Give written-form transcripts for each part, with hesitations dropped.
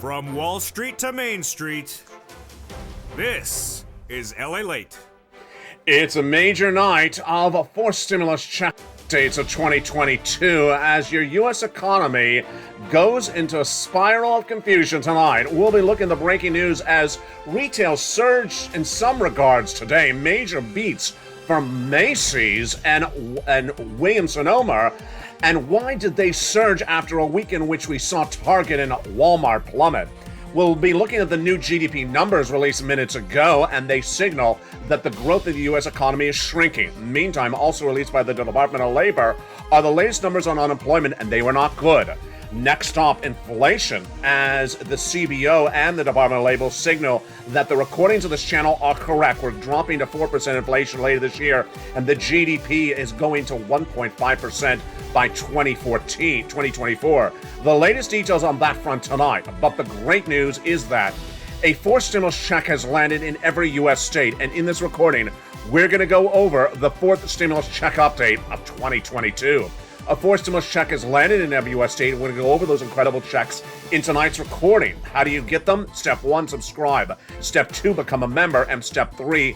From Wall Street to Main Street, this is Lalate. It's a major night of forced stimulus check dates of 2022 as your U.S. economy goes into a spiral of confusion tonight. We'll be looking at the breaking news as retail surged in some regards today. Major beats from Macy's and Williams-Sonoma. And why did they surge after a week in which we saw Target and Walmart plummet? We'll be looking at the new GDP numbers released minutes ago, and they signal that the growth of the U.S. economy is shrinking. Meantime, also released by the Department of Labor, are the latest numbers on unemployment, and they were not good. Next up, inflation, as the CBO and the Department of Labor signal that the recordings of this channel are correct. We're dropping to 4% inflation later this year, and the GDP is going to 1.5% by 2024. The latest details on that front tonight, but the great news is that a forced stimulus check has landed in every U.S. state, and in this recording, we're going to go over the fourth stimulus check update of 2022. A forced stimulus check has landed in every U.S. state. We're going to go over those incredible checks in tonight's recording. How do you get them? Step 1, subscribe. Step 2, become a member. And Step 3,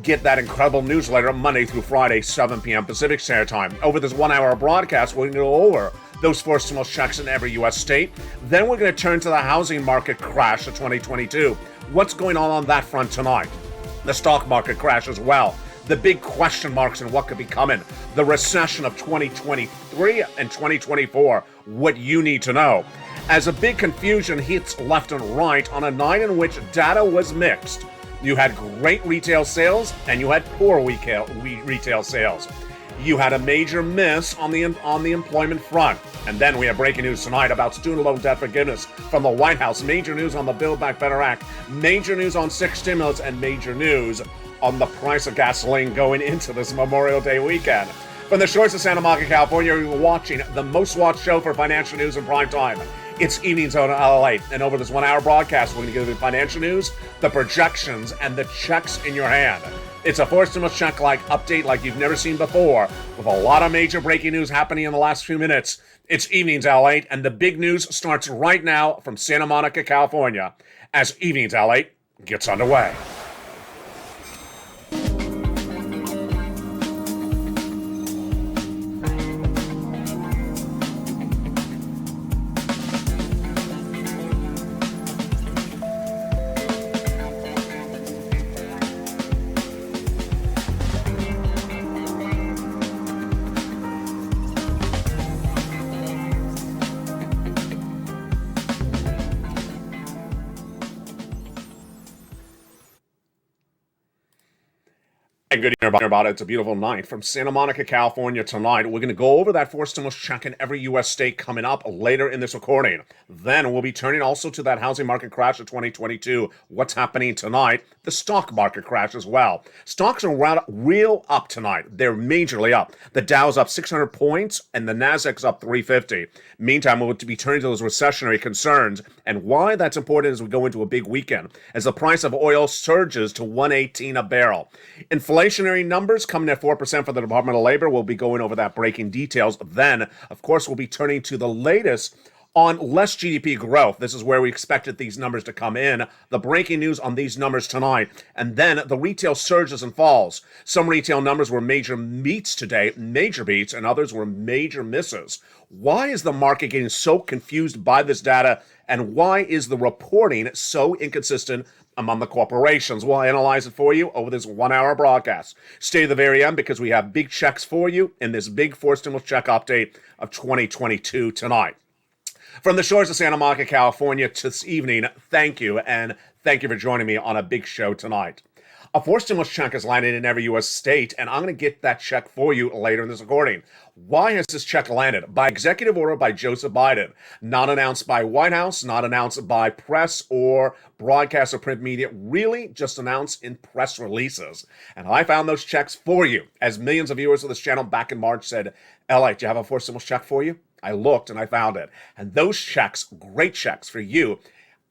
get that incredible newsletter Monday through Friday, 7 p.m. Pacific Standard Time. Over this 1 hour broadcast, we're going to go over those forced stimulus checks in every U.S. state. Then we're going to turn to the housing market crash of 2022. What's going on that front tonight? The stock market crash as well. The big question marks and what could be coming. The recession of 2023 and 2024. What you need to know. As a big confusion hits left and right on a night in which data was mixed. You had great retail sales and you had poor retail sales. You had a major miss on the employment front. And then we have breaking news tonight about student loan debt forgiveness from the White House. Major news on the Build Back Better Act. Major news on 6 stimulus and major news on the price of gasoline going into this Memorial Day weekend. From the shores of Santa Monica, California, you're watching the most watched show for financial news in prime time. It's Evenings on Lalate, and over this 1 hour broadcast, we're going to give you the financial news, the projections, and the checks in your hand. It's a forced stimulus check-like update like you've never seen before, with a lot of major breaking news happening in the last few minutes. It's Evenings Lalate, and the big news starts right now from Santa Monica, California, as Evenings Lalate gets underway. And good evening about it. It's a beautiful night from Santa Monica, California tonight. We're going to go over that forced stimulus check in every U.S. state coming up later in this recording. Then we'll be turning also to that housing market crash of 2022. What's happening tonight? The stock market crash as well. Stocks are real up tonight. They're majorly up. The Dow's up 600 points and the Nasdaq's up 350. Meantime, we'll be turning to those recessionary concerns and why that's important as we go into a big weekend as the price of oil surges to $118 a barrel. Inflationary numbers coming at 4% for the Department of Labor. We'll be going over that breaking details. Then, of course, we'll be turning to the latest on less GDP growth. This is where we expected these numbers to come in. The breaking news on these numbers tonight. And then the retail surges and falls. Some retail numbers were major beats today, major beats, and others were major misses. Why is the market getting so confused by this data? And why is the reporting so inconsistent among the corporations? We'll analyze it for you over this 1 hour broadcast. Stay to the very end because we have big checks for you in this big forced stimulus check update of 2022 tonight. From the shores of Santa Monica, California this evening, thank you, and thank you for joining me on a big show tonight. A forced stimulus check has landed in every U.S. state, and I'm going to get that check for you later in this recording. Why has this check landed? By executive order by Joseph Biden. Not announced by White House, not announced by press or broadcast or print media, really just announced in press releases. And I found those checks for you, as millions of viewers of this channel back in March said, Lalate, do you have a forced stimulus check for you? I looked and I found it. And those checks, great checks for you,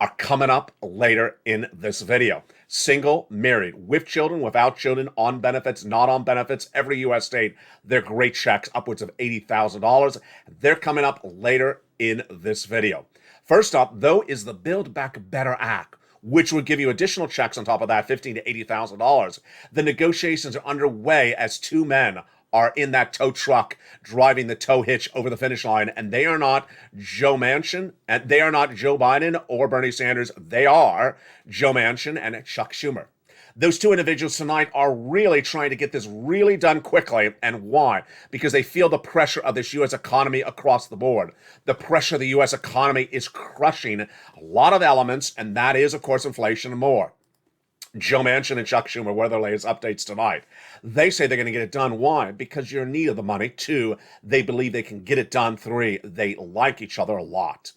are coming up later in this video. Single, married, with children, without children, on benefits, not on benefits, every U.S. state, they're great checks, upwards of $80,000. They're coming up later in this video. First up, though, is the Build Back Better Act, which would give you additional checks on top of that, $15,000 to $80,000. The negotiations are underway as two men are in that tow truck driving the tow hitch over the finish line, and they are not Joe Manchin, and they are not Joe Biden or Bernie Sanders. They are Joe Manchin and Chuck Schumer. Those two individuals tonight are really trying to get this really done quickly. And why? Because they feel the pressure of this U.S. economy across the board. The pressure of the U.S. economy is crushing a lot of elements, and that is, of course, inflation and more. Joe Manchin and Chuck Schumer, what are their latest updates tonight? They say they're going to get it done. Why? Because you're in need of the money. 2, they believe they can get it done. 3, they like each other a lot.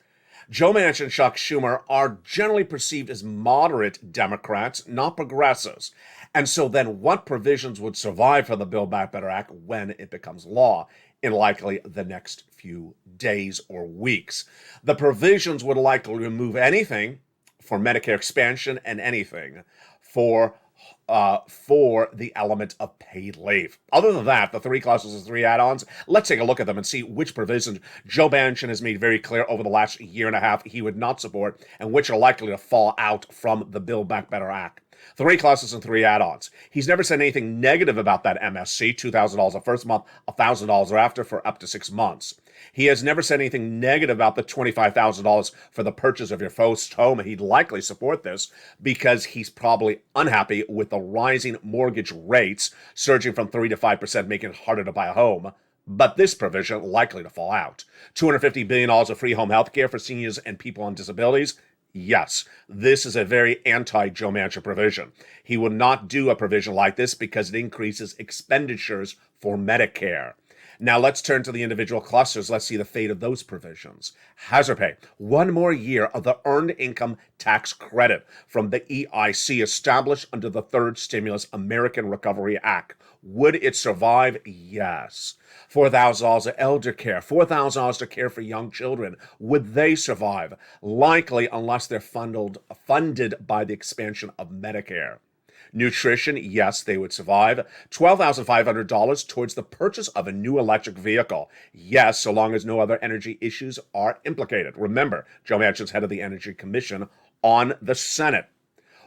Joe Manchin and Chuck Schumer are generally perceived as moderate Democrats, not progressives. And so then what provisions would survive for the Build Back Better Act when it becomes law in likely the next few days or weeks? The provisions would likely remove anything for Medicare expansion and anything for the element of paid leave. Other than that, the 3 clauses and 3 add-ons, let's take a look at them and see which provisions Joe Manchin has made very clear over the last year and a half he would not support and which are likely to fall out from the Build Back Better Act. 3 clauses and 3 add-ons. He's never said anything negative about that MSC, $2,000 the first month, $1,000 after for up to 6 months. He has never said anything negative about the $25,000 for the purchase of your first home. He'd likely support this because he's probably unhappy with the rising mortgage rates surging from 3 to 5%, making it harder to buy a home. But this provision likely to fall out. $250 billion of free home health care for seniors and people on disabilities. Yes, this is a very anti-Joe Manchin provision. He would not do a provision like this because it increases expenditures for Medicare. Now let's turn to the individual clusters. Let's see the fate of those provisions. Hazard pay. 1 more year of the Earned Income Tax Credit from the EIC established under the Third Stimulus American Recovery Act. Would it survive? Yes. $4,000 of elder care, $4,000 to care for young children. Would they survive? Likely, unless they're funded by the expansion of Medicare. Nutrition, yes, they would survive. $12,500 towards the purchase of a new electric vehicle. Yes, so long as no other energy issues are implicated. Remember, Joe Manchin's head of the Energy Commission on the Senate.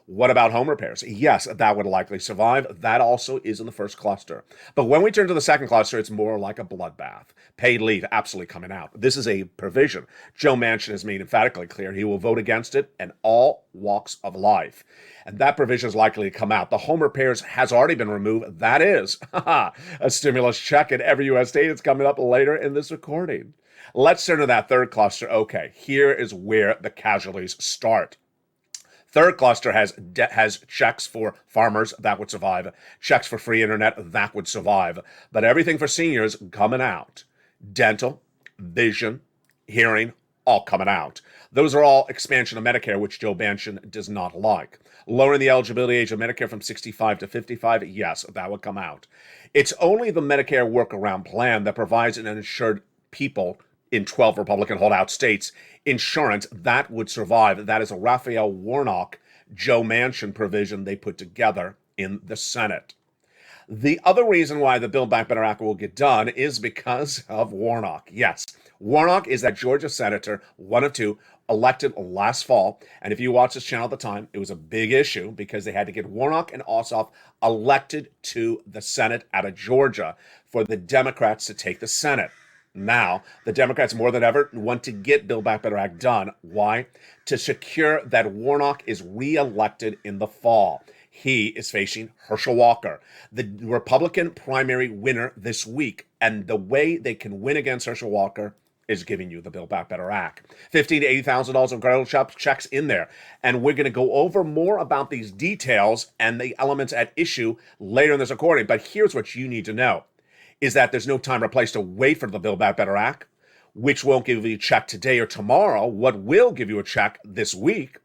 What about home repairs? Yes, that would likely survive. That also is in the first cluster. But when we turn to the second cluster, it's more like a bloodbath. Paid leave, absolutely coming out. This is a provision Joe Manchin has made emphatically clear he will vote against it in all walks of life. And that provision is likely to come out. The home repairs has already been removed. That is a stimulus check in every U.S. state. It's coming up later in this recording. Let's turn to that third cluster. Okay, here is where the casualties start. Third cluster has checks for farmers, that would survive. Checks for free internet, that would survive. But everything for seniors coming out. Dental, vision, hearing, all coming out. Those are all expansion of Medicare, which Joe Manchin does not like. Lowering the eligibility age of Medicare from 65 to 55, yes, that would come out. It's only the Medicare workaround plan that provides an uninsured people in 12 Republican holdout states insurance that would survive. That is a Raphael Warnock, Joe Manchin provision they put together in the Senate. The other reason why the Build Back Better Act will get done is because of Warnock. Yes, Warnock is that Georgia senator, one of 2, elected last fall. And if you watch this channel at the time, it was a big issue because they had to get Warnock and Ossoff elected to the Senate out of Georgia for the Democrats to take the Senate. Now, the Democrats more than ever want to get Build Back Better Act done. Why? To secure that Warnock is reelected in the fall. He is facing Herschel Walker, the Republican primary winner this week. And the way they can win against Herschel Walker is giving you the Build Back Better Act. $15,000 to $80,000 of credit checks in there. And we're going to go over more about these details and the elements at issue later in this recording. But here's what you need to know. Is that there's no time or place to wait for the Build Back Better Act, which won't give you a check today or tomorrow. What will give you a check this week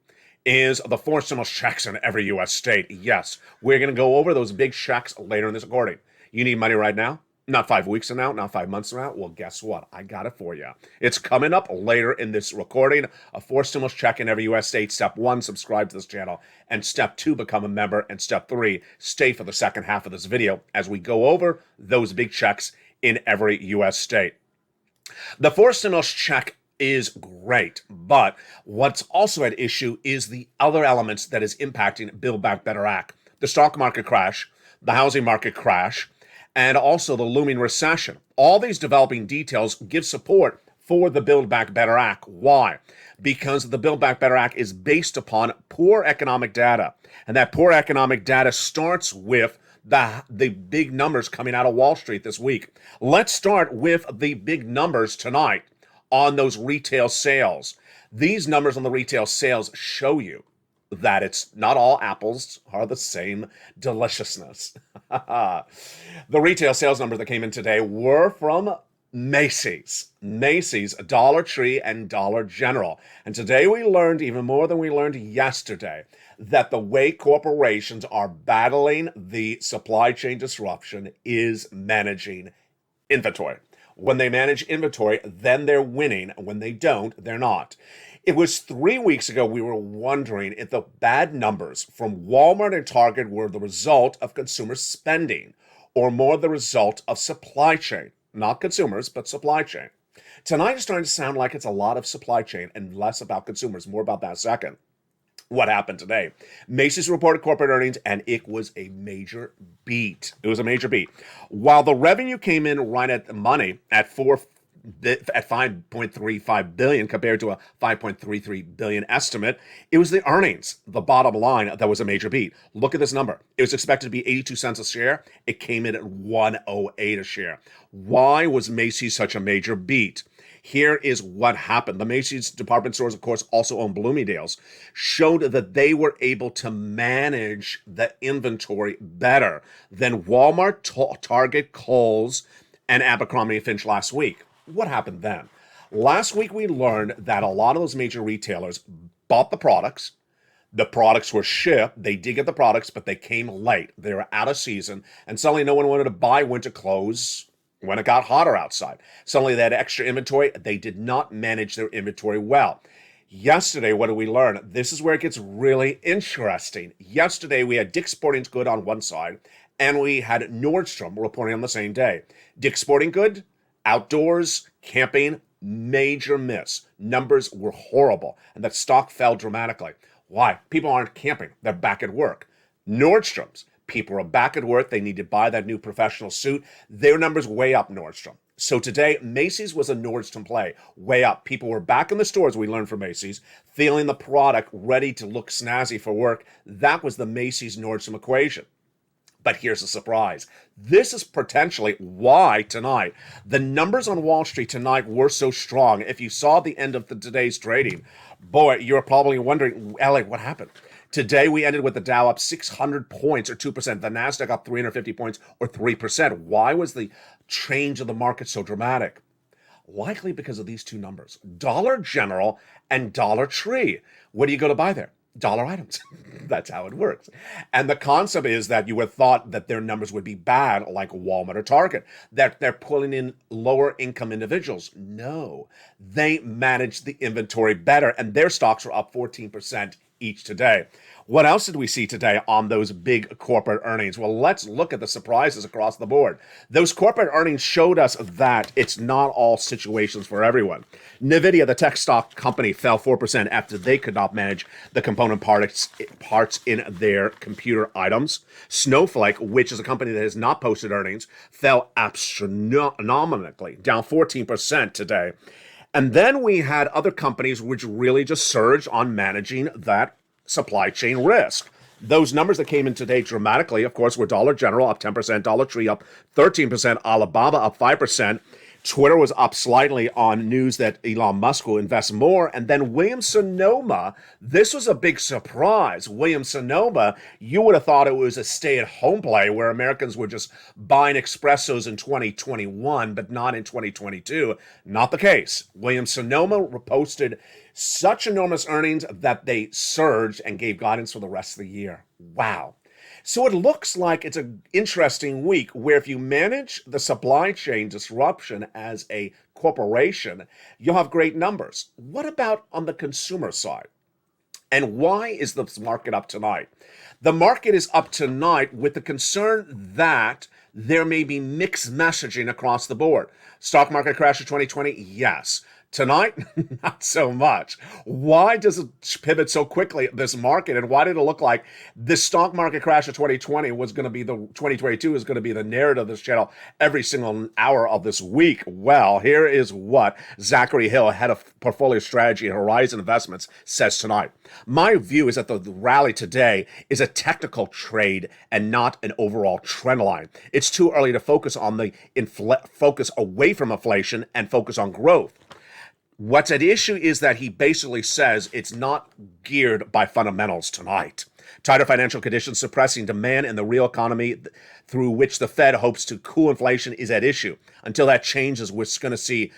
is the 4 stimulus checks in every U.S. state. Yes, we're going to go over those big checks later in this recording. You need money right now? Not 5 weeks from now, not 5 months from now. Well, guess what? I got it for you. It's coming up later in this recording. A 4 stimulus check in every U.S. state. Step 1, subscribe to this channel. And step 2, become a member. And step 3, stay for the second half of this video as we go over those big checks in every U.S. state. The 4 stimulus check is great, but what's also at issue is the other elements that is impacting Build Back Better Act. The stock market crash, the housing market crash, and also the looming recession. All these developing details give support for the Build Back Better Act. Why? Because the Build Back Better Act is based upon poor economic data. And that poor economic data starts with the big numbers coming out of Wall Street this week. Let's start with the big numbers tonight on those retail sales. These numbers on the retail sales show you that it's not all apples are the same deliciousness. The retail sales numbers that came in today were from Macy's, Dollar Tree, and Dollar General. And today we learned, even more than we learned yesterday, that the way corporations are battling the supply chain disruption is managing inventory. When they manage inventory, then they're winning. When they don't, they're not. It was 3 weeks ago we were wondering if the bad numbers from Walmart and Target were the result of consumer spending or more the result of supply chain. Not consumers, but supply chain. Tonight it's starting to sound like it's a lot of supply chain and less about consumers. More about that in a second. What happened today? Macy's reported corporate earnings, and it was a major beat. It was a major beat. While the revenue came in right at the money at 5.35 billion compared to a 5.33 billion estimate, it was the earnings, the bottom line, that was a major beat. Look at this number. It was expected to be 82 cents a share. It came in at 108 a share. Why was Macy's such a major beat? Here is what happened. The Macy's department stores, of course, also own Bloomingdale's, showed that they were able to manage the inventory better than Walmart, Target, Kohl's, and Abercrombie & Fitch last week. What happened then? Last week, we learned that a lot of those major retailers bought the products. The products were shipped. They did get the products, but they came late. They were out of season, and suddenly no one wanted to buy winter clothes when it got hotter outside. Suddenly they had extra inventory. They did not manage their inventory well. Yesterday, what did we learn? This is where it gets really interesting. Yesterday, we had Dick's Sporting Goods on one side, and we had Nordstrom reporting on the same day. Dick's Sporting Goods, outdoors, camping, major miss. Numbers were horrible, and that stock fell dramatically. Why? People aren't camping. They're back at work. Nordstrom's, people are back at work. They need to buy that new professional suit. Their numbers way up, Nordstrom. So today, Macy's was a Nordstrom play, way up. People were back in the stores, we learned from Macy's, feeling the product ready to look snazzy for work. That was the Macy's-Nordstrom equation. But here's a surprise. This is potentially why tonight the numbers on Wall Street tonight were so strong. If you saw the end of today's trading, boy, you're probably wondering, Elliot, what happened? Today, we ended with the Dow up 600 points or 2%. The NASDAQ up 350 points or 3%. Why was the change of the market so dramatic? Likely because of these two numbers, Dollar General and Dollar Tree. What do you go to buy there? Dollar items. That's how it works. And the concept is that you would have thought that their numbers would be bad like Walmart or Target, that they're pulling in lower income individuals. No, they managed the inventory better, and their stocks were up 14% each today. What else did we see today on those big corporate earnings? Well, let's look at the surprises across the board. Those corporate earnings showed us that it's not all situations for everyone. NVIDIA, the tech stock company, fell 4% after they could not manage the component parts in their computer items. Snowflake, which is a company that has not posted earnings, fell astronomically, down 14% today. And then we had other companies which really just surged on managing that supply chain risk. Those numbers that came in today dramatically, of course, were Dollar General up 10%, Dollar Tree up 13%, Alibaba up 5%. Twitter was up slightly on news that Elon Musk will invest more. And then Williams-Sonoma, this was a big surprise. Williams-Sonoma, you would have thought it was a stay-at-home play where Americans were just buying espressos in 2021, but not in 2022. Not the case. Williams-Sonoma posted such enormous earnings that they surged and gave guidance for the rest of the year. Wow. So it looks like it's an interesting week where if you manage the supply chain disruption as a corporation, you'll have great numbers. What about on the consumer side? And why is the market up tonight? The market is up tonight with the concern that there may be mixed messaging across the board. Stock market crash of 2020? Yes. Tonight, not so much. Why does it pivot so quickly, this market, and why did it look like the stock market crash of 2020 was going to be 2022 is going to be the narrative of this channel every single hour of this week? Well, here is what Zachary Hill, head of portfolio strategy at Horizon Investments, says tonight. My view is that the rally today is a technical trade and not an overall trend line. It's too early to focus on the focus away from inflation and focus on growth. What's at issue is that he basically says it's not geared by fundamentals tonight. Tighter financial conditions suppressing demand in the real economy through which the Fed hopes to cool inflation is at issue. Until that changes, we're going to see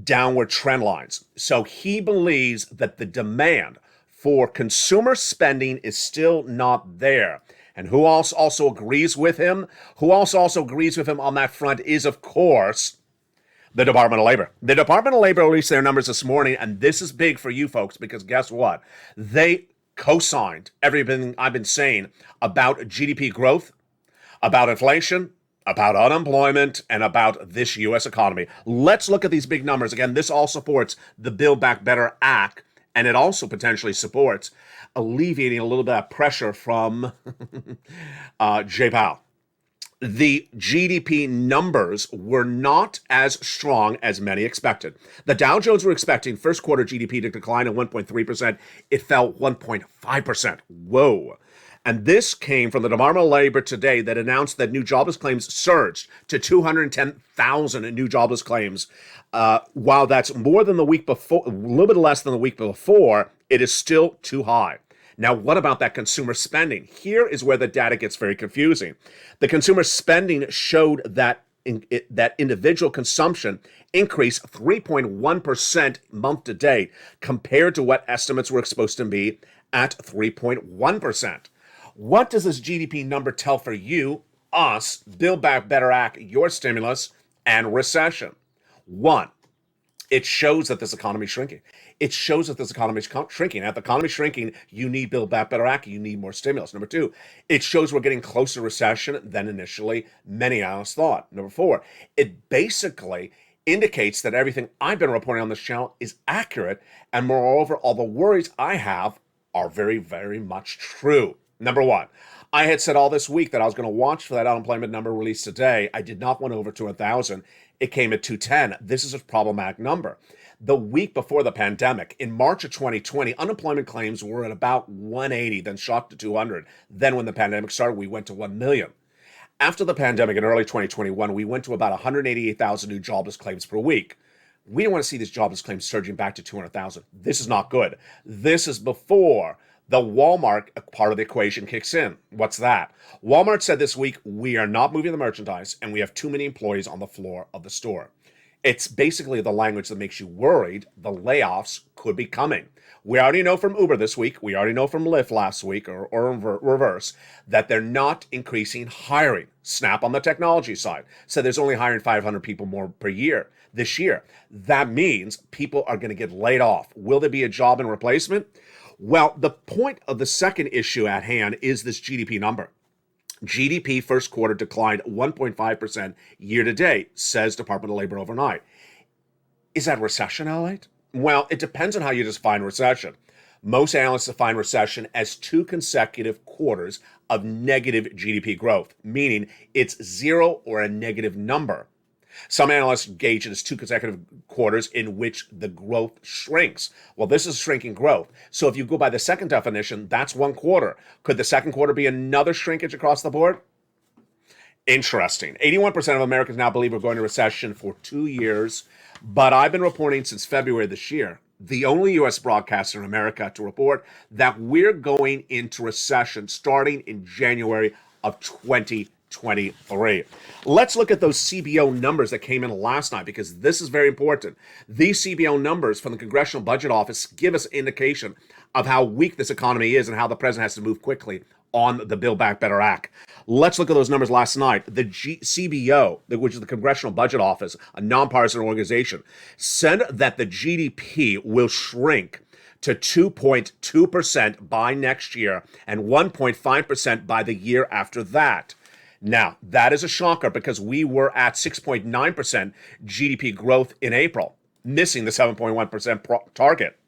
downward trend lines. So he believes that the demand for consumer spending is still not there. And who else also agrees with him? Who else also agrees with him on that front is, of course, the Department of Labor. The Department of Labor released their numbers this morning, and this is big for you folks because guess what? They co-signed everything I've been saying about GDP growth, about inflation, about unemployment, and about this U.S. economy. Let's look at these big numbers. Again, this all supports the Build Back Better Act, and it also potentially supports alleviating a little bit of pressure from Jay Powell. The GDP numbers were not as strong as many expected. The Dow Jones were expecting first quarter GDP to decline at 1.3%. It fell 1.5%. Whoa. And this came from the Department of Labor today that announced that new jobless claims surged to 210,000 new jobless claims. While that's more than the week before, a little bit less than the week before, it is still too high. Now, what about that consumer spending? Here is where the data gets very confusing. The consumer spending showed that that individual consumption increased 3.1% month to date compared to what estimates were supposed to be at 3.1%. What does this GDP number tell for you, us, Build Back Better Act, your stimulus, and recession? One, it shows that this economy is shrinking. It shows that this economy is shrinking. If the economy is shrinking, you need Build Back Better Act. You need more stimulus. Number two, it shows we're getting closer to recession than initially many analysts thought. Number four, it basically indicates that everything I've been reporting on this channel is accurate. And moreover, all the worries I have are very, very much true. Number one, I had said all this week that I was going to watch for that unemployment number released today. I did not want over 200,000. It came at 210. This is a problematic number. The week before the pandemic, in March of 2020, unemployment claims were at about 180, then shot to 200. Then when the pandemic started, we went to 1 million. After the pandemic in early 2021, we went to about 188,000 new jobless claims per week. We don't want to see these jobless claims surging back to 200,000. This is not good. This is before the Walmart part of the equation kicks in. What's that? Walmart said this week, we are not moving the merchandise and we have too many employees on the floor of the store. It's basically the language that makes you worried the layoffs could be coming. We already know from Uber this week, we already know from Lyft last week, or reverse, that they're not increasing hiring. Snap on the technology side said there's only hiring 500 people more per year this year. That means people are going to get laid off. Will there be a job in replacement? Well, the point of the second issue at hand is this GDP number. GDP first quarter declined 1.5% year to date, says Department of Labor overnight. Is that recession, Lalate? Well, it depends on how you define recession. Most analysts define recession as 2 consecutive quarters of negative GDP growth, meaning it's zero or a negative number. Some analysts gauge it as 2 consecutive quarters in which the growth shrinks. Well, this is shrinking growth. So if you go by the second definition, that's 1 quarter. Could the second quarter be another shrinkage across the board? Interesting. 81% of Americans now believe we're going to recession for 2 years. But I've been reporting since February this year, the only U.S. broadcaster in America to report that we're going into recession starting in January of 2023. Let's look at those CBO numbers that came in last night because this is very important. These CBO numbers from the Congressional Budget Office give us an indication of how weak this economy is and how the president has to move quickly on the Build Back Better Act. Let's look at those numbers last night. The CBO, which is the Congressional Budget Office, a nonpartisan organization, said that the GDP will shrink to 2.2% by next year and 1.5% by the year after that. Now, that is a shocker because we were at 6.9% GDP growth in April, missing the 7.1% target.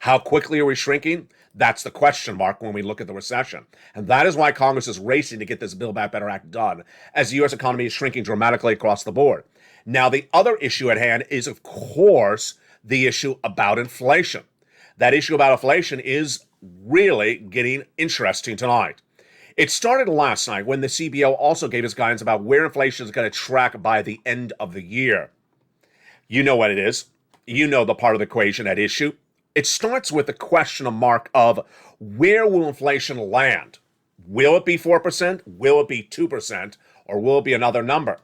How quickly are we shrinking? That's the question mark when we look at the recession. And that is why Congress is racing to get this Build Back Better Act done, as the U.S. economy is shrinking dramatically across the board. Now, the other issue at hand is, of course, the issue about inflation. That issue about inflation is really getting interesting tonight. It started last night when the CBO also gave us guidance about where inflation is going to track by the end of the year. You know what it is. You know the part of the equation at issue. It starts with the question mark of where will inflation land? Will it be 4%? Will it be 2%? Or will it be another number?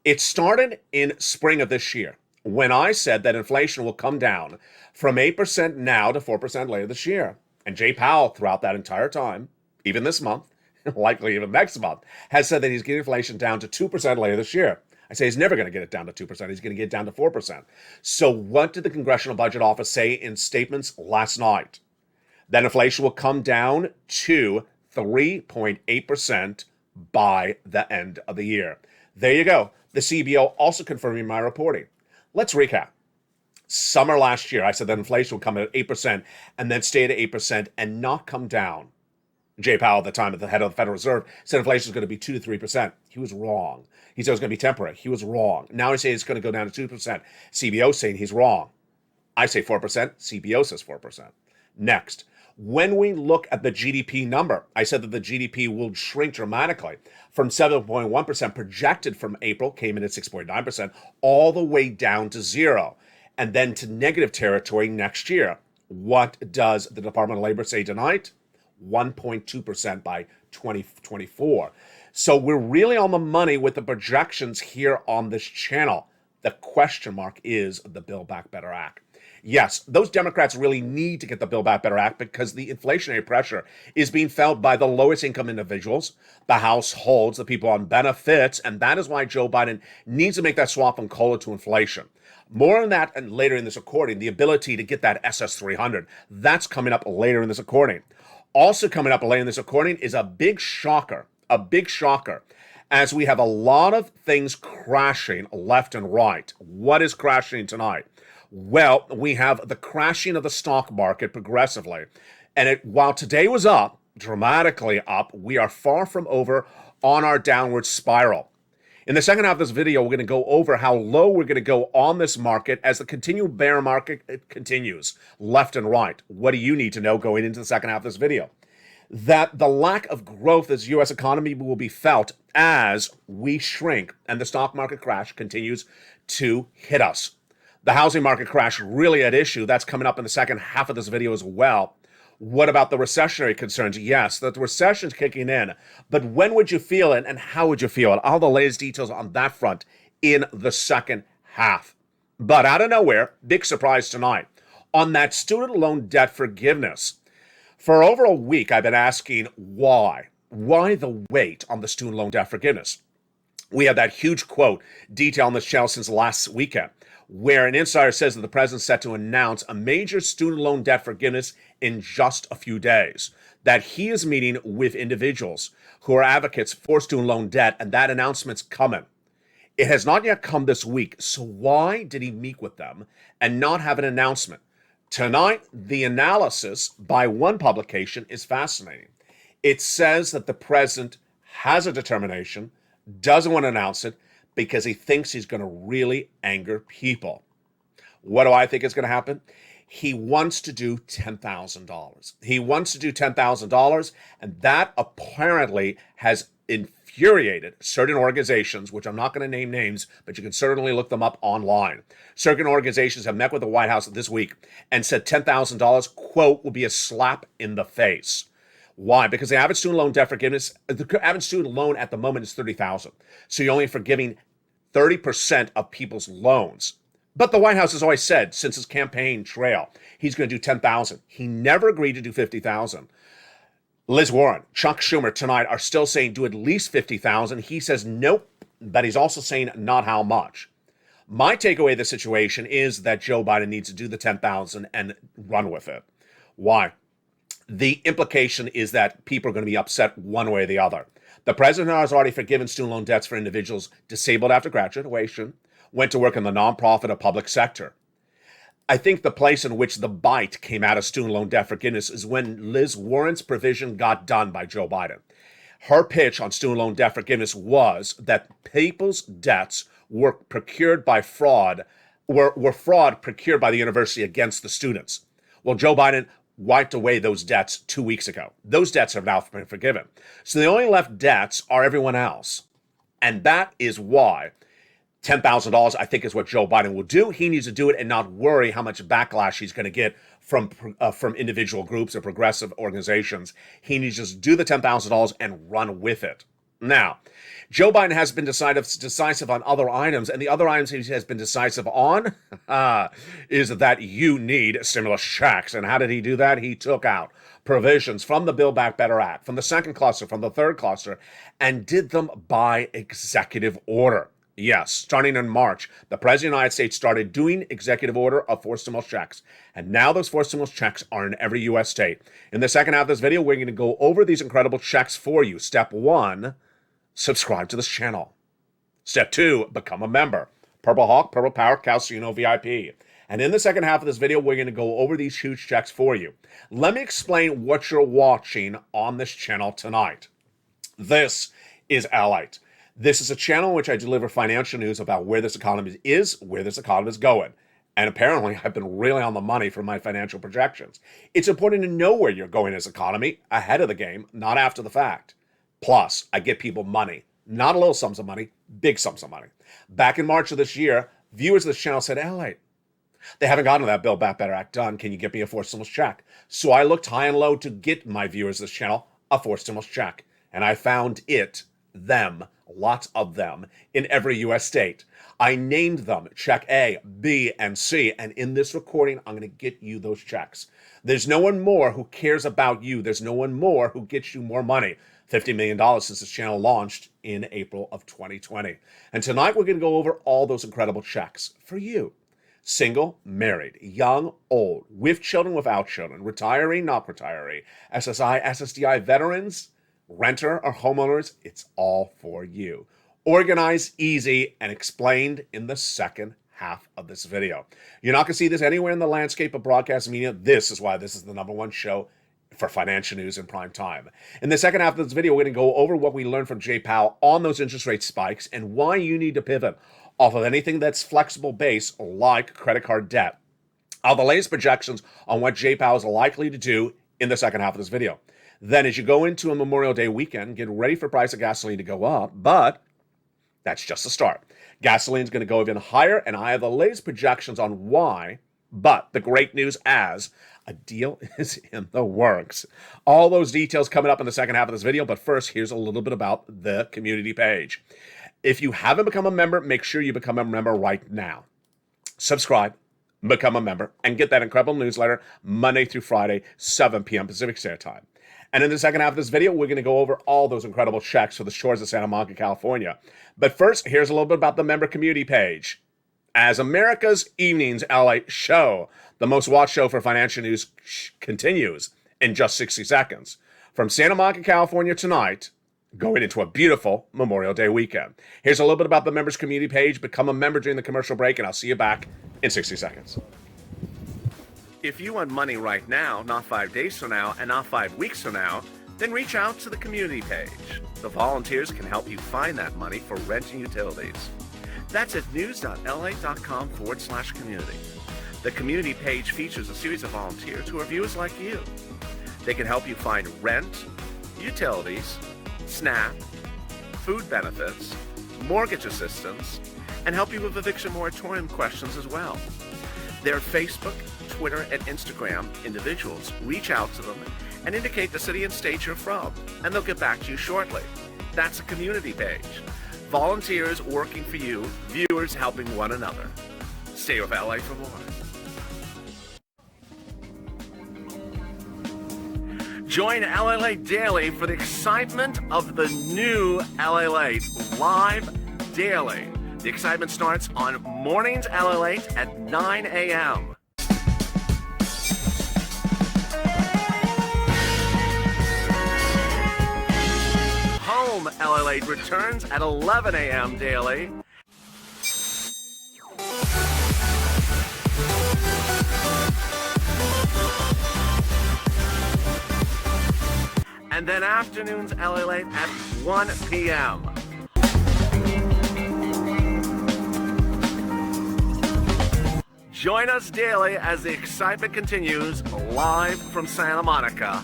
It started in spring of this year when I said that inflation will come down from 8% now to 4% later this year. And Jay Powell, throughout that entire time, even this month, likely even next month, has said that he's getting inflation down to 2% later this year. I say he's never going to get it down to 2%. He's going to get it down to 4%. So what did the Congressional Budget Office say in statements last night? That inflation will come down to 3.8% by the end of the year. There you go. The CBO also confirming my reporting. Let's recap. Summer last year, I said that inflation would come in at 8% and then stay at 8% and not come down. Jay Powell, at the time, at the head of the Federal Reserve, said inflation is going to be 2 to 3%. He was wrong. He said it was going to be temporary. He was wrong. Now he says it's going to go down to 2%. CBO saying he's wrong. I say 4%. CBO says 4%. Next, when we look at the GDP number, I said that the GDP will shrink dramatically from 7.1% projected from April, came in at 6.9%, all the way down to 0, and then to negative territory next year. What does the Department of Labor say tonight? 1.2% by 2024. So we're really on the money with the projections here on this channel. The question mark is the Build Back Better Act. Yes, those Democrats really need to get the Build Back Better Act because the inflationary pressure is being felt by the lowest income individuals, the households, the people on benefits, and that is why Joe Biden needs to make that swap from COLA to inflation. More on that and later in this recording, the ability to get that SS300. That's coming up later in this recording. Also coming up later in this recording is a big shocker, as we have a lot of things crashing left and right. What is crashing tonight? Well, we have the crashing of the stock market progressively. And while today was up, dramatically up, we are far from over on our downward spiral. In the second half of this video, we're going to go over how low we're going to go on this market as the continued bear market continues left and right. What do you need to know going into the second half of this video? That the lack of growth as U.S. economy will be felt as we shrink and the stock market crash continues to hit us. The housing market crash really at issue. That's coming up in the second half of this video as well. What about the recessionary concerns? Yes, the recession's kicking in. But when would you feel it and how would you feel it? All the latest details on that front in the second half. But out of nowhere, big surprise tonight on that student loan debt forgiveness. For over a week, I've been asking why. Why the wait on the student loan debt forgiveness? We have that huge quote detail on this channel since last weekend, where an insider says that the president's set to announce a major student loan debt forgiveness in just a few days, that he is meeting with individuals who are advocates for student loan debt, and that announcement's coming. It has not yet come this week, so why did he meet with them and not have an announcement? Tonight, the analysis by one publication is fascinating. It says that the president has a determination, doesn't want to announce it, because he thinks he's going to really anger people. What do I think is going to happen? He wants to do $10,000. He wants to do $10,000, and that apparently has infuriated certain organizations, which I'm not going to name names, but you can certainly look them up online. Certain organizations have met with the White House this week and said $10,000, quote, will be a slap in the face. Why? Because the average student loan debt forgiveness, the average student loan at the moment is $30,000. So you're only forgiving 30% of people's loans. But the White House has always said, since his campaign trail, he's going to do $10,000. He never agreed to do $50,000. Liz Warren, Chuck Schumer tonight are still saying do at least 50,000. He says nope, but he's also saying not how much. My takeaway of the situation is that Joe Biden needs to do the 10,000 and run with it. Why? The implication is that people are going to be upset one way or the other. The president has already forgiven student loan debts for individuals disabled after graduation, went to work in the nonprofit or public sector. I think the place in which the bite came out of student loan debt forgiveness is when Liz Warren's provision got done by Joe Biden. Her pitch on student loan debt forgiveness was that people's debts were procured by fraud, were fraud procured by the university against the students. Well, Joe Biden wiped away those debts 2 weeks ago. Those debts have now been forgiven. So the only left debts are everyone else. And that is why $10,000, I think, is what Joe Biden will do. He needs to do it and not worry how much backlash he's going to get from individual groups or progressive organizations. He needs to just do the $10,000 and run with it. Now, Joe Biden has been decisive on other items, and the other items he has been decisive on is that you need stimulus checks. And how did he do that? He took out provisions from the Build Back Better Act, from the second cluster, from the third cluster, and did them by executive order. Yes, starting in March, the President of the United States started doing executive order of forced stimulus checks. And now those forced stimulus checks are in every U.S. state. In the second half of this video, we're going to go over these incredible checks for you. Step 1, subscribe to this channel. Step 2, become a member. Purple Hawk, Purple Power, Calcino VIP. And in the second half of this video, we're going to go over these huge checks for you. Let me explain what you're watching on this channel tonight. This is Lalate. This is a channel in which I deliver financial news about where this economy is, where this economy is going. And apparently, I've been really on the money for my financial projections. It's important to know where you're going as economy ahead of the game, not after the fact. Plus, I get people money, not little sums of money, big sums of money. Back in March of this year, viewers of this channel said, Lalate, they haven't gotten to that Build Back Better Act done. Can you get me a forced stimulus check? So I looked high and low to get my viewers of this channel a forced stimulus check. And I found them, lots of them, in every U.S. state. I named them check A, B, and C, and in this recording, I'm going to get you those checks. There's no one more who cares about you. There's no one more who gets you more money. $50 million since this channel launched in April of 2020. And tonight, we're going to go over all those incredible checks for you. Single, married, young, old, with children, without children, retiree, not retiree, SSI, SSDI, veterans, renter or homeowners, it's all for you. Organized, easy, and explained in the second half of this video. You're not going to see this anywhere in the landscape of broadcast media. This is why this is the #1 show for financial news in prime time. In the second half of this video, we're going to go over what we learned from Jay Powell on those interest rate spikes and why you need to pivot off of anything that's flexible base like credit card debt. All the latest projections on what Jay Powell is likely to do in the second half of this video. Then as you go into a Memorial Day weekend, get ready for price of gasoline to go up, but that's just the start. Gasoline is going to go even higher, and I have the latest projections on why, but the great news as a deal is in the works. All those details coming up in the second half of this video, but first, here's a little bit about the community page. If you haven't become a member, make sure you become a member right now. Subscribe, become a member, and get that incredible newsletter Monday through Friday, 7 p.m. Pacific Standard Time. And in the second half of this video, we're going to go over all those incredible checks for the shores of Santa Monica, California. But first, here's a little bit about the member community page. As America's Evenings LA show, the most watched show for financial news continues in just 60 seconds. From Santa Monica, California tonight, going into a beautiful Memorial Day weekend. Here's a little bit about the members community page. Become a member during the commercial break, and I'll see you back in 60 seconds. If you want money right now, not 5 days from now, and not 5 weeks from now, then reach out to the community page. The volunteers can help you find that money for rent and utilities. That's at news.la.com/community. The community page features a series of volunteers who are viewers like you. They can help you find rent, utilities, SNAP, food benefits, mortgage assistance, and help you with eviction moratorium questions as well. Their Facebook, Twitter, and Instagram individuals reach out to them and indicate the city and state you're from, and they'll get back to you shortly. That's a community page. Volunteers working for you, viewers helping one another. Stay with LA for more. Join Lalate Daily for the excitement of the new Lalate live daily. The excitement starts on mornings Lalate at 9 a.m. Home Lalate returns at 11 a.m. daily. And then afternoons Lalate at 1 p.m. Join us daily as the excitement continues live from Santa Monica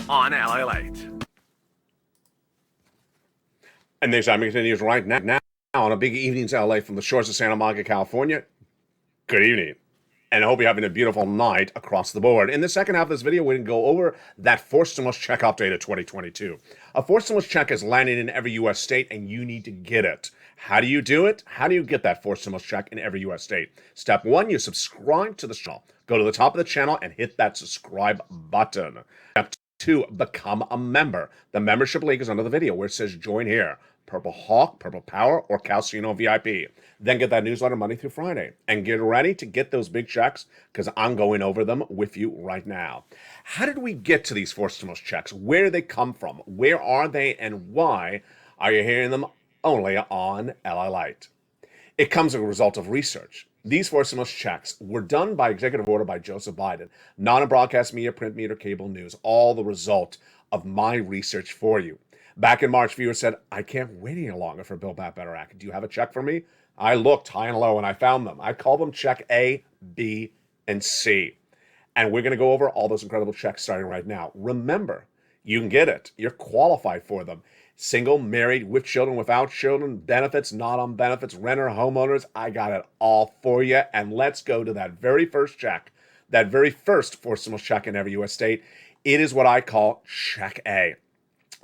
on Lalate. And the excitement continues right now on a big evening's LA from the shores of Santa Monica, California. Good evening. And I hope you're having a beautiful night across the board. In the second half of this video, we're going to go over that forced stimulus check update of 2022. A forced stimulus check is landing in every U.S. state, and you need to get it. How do you do it? How do you get that forced stimulus check in every U.S. state? Step one, you subscribe to the channel. Go to the top of the channel and hit that subscribe button. Step two, become a member. The membership link is under the video where it says join here. Purple Hawk, Purple Power, or Casino VIP. Then get that newsletter Monday through Friday. And get ready to get those big checks because I'm going over them with you right now. How did we get to these forced stimulus checks? Where do they come from? Where are they and why are you hearing them only on Lalate? It comes as a result of research. These forced stimulus checks were done by executive order by Joseph Biden, not in broadcast media, print media, cable news, all the result of my research for you. Back in March, viewers said, I can't wait any longer for Build Back Better Act. Do you have a check for me? I looked high and low and I found them. I call them check A, B, and C. And we're going to go over all those incredible checks starting right now. Remember, you can get it. You're qualified for them. Single, married, with children, without children, benefits, not on benefits, renter, homeowners. I got it all for you. And let's go to that very first check, that very first forced stimulus check in every U.S. state. It is what I call check A.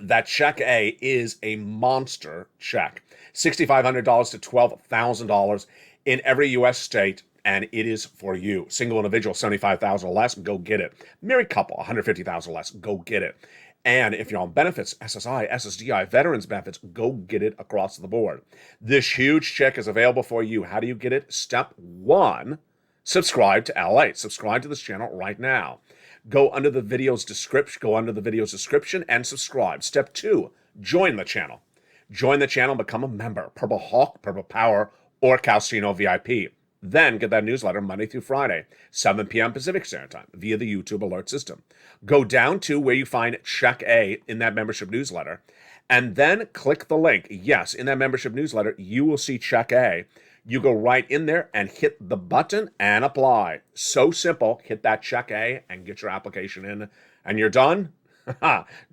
That check A is a monster check. $6,500 to $12,000 in every U.S. state, and it is for you. Single individual, $75,000 or less, go get it. Married couple, $150,000 or less, go get it. And if you're on benefits, SSI, SSDI, veterans benefits, go get it across the board. This huge check is available for you. How do you get it? Step one, subscribe to Lalate. Subscribe to this channel right now. Go under the video's description, and subscribe. Step two, join the channel. Join the channel and become a member. Purple Hawk, Purple Power, or Casino VIP. Then get that newsletter Monday through Friday, 7 p.m. Pacific Standard Time, via the YouTube alert system. Go down to where you find Check A in that membership newsletter, and then click the link. Yes, in that membership newsletter, you will see Check A. You go right in there and hit the button and apply. So simple. Hit that Check A and get your application in, and you're done.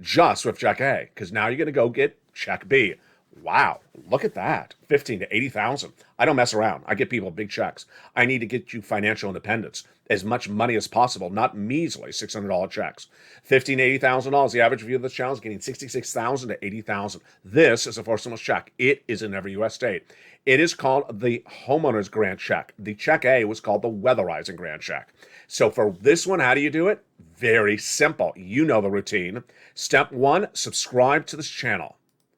Just with Check A, because now you're going to go get Check B. Wow, look at that. 15 to 80,000. I don't mess around. I get people big checks. I need to get you financial independence. As much money as possible, not measly $600 checks. $15,000 to $80,000. The average viewer of this channel is getting $66,000 to $80,000. This is a forced stimulus check. It is in every U.S. state. It is called the homeowner's grant check. The check A was called the weatherizing grant check. So for this one, how do you do it? Very simple. You know the routine. Step one, subscribe to this channel.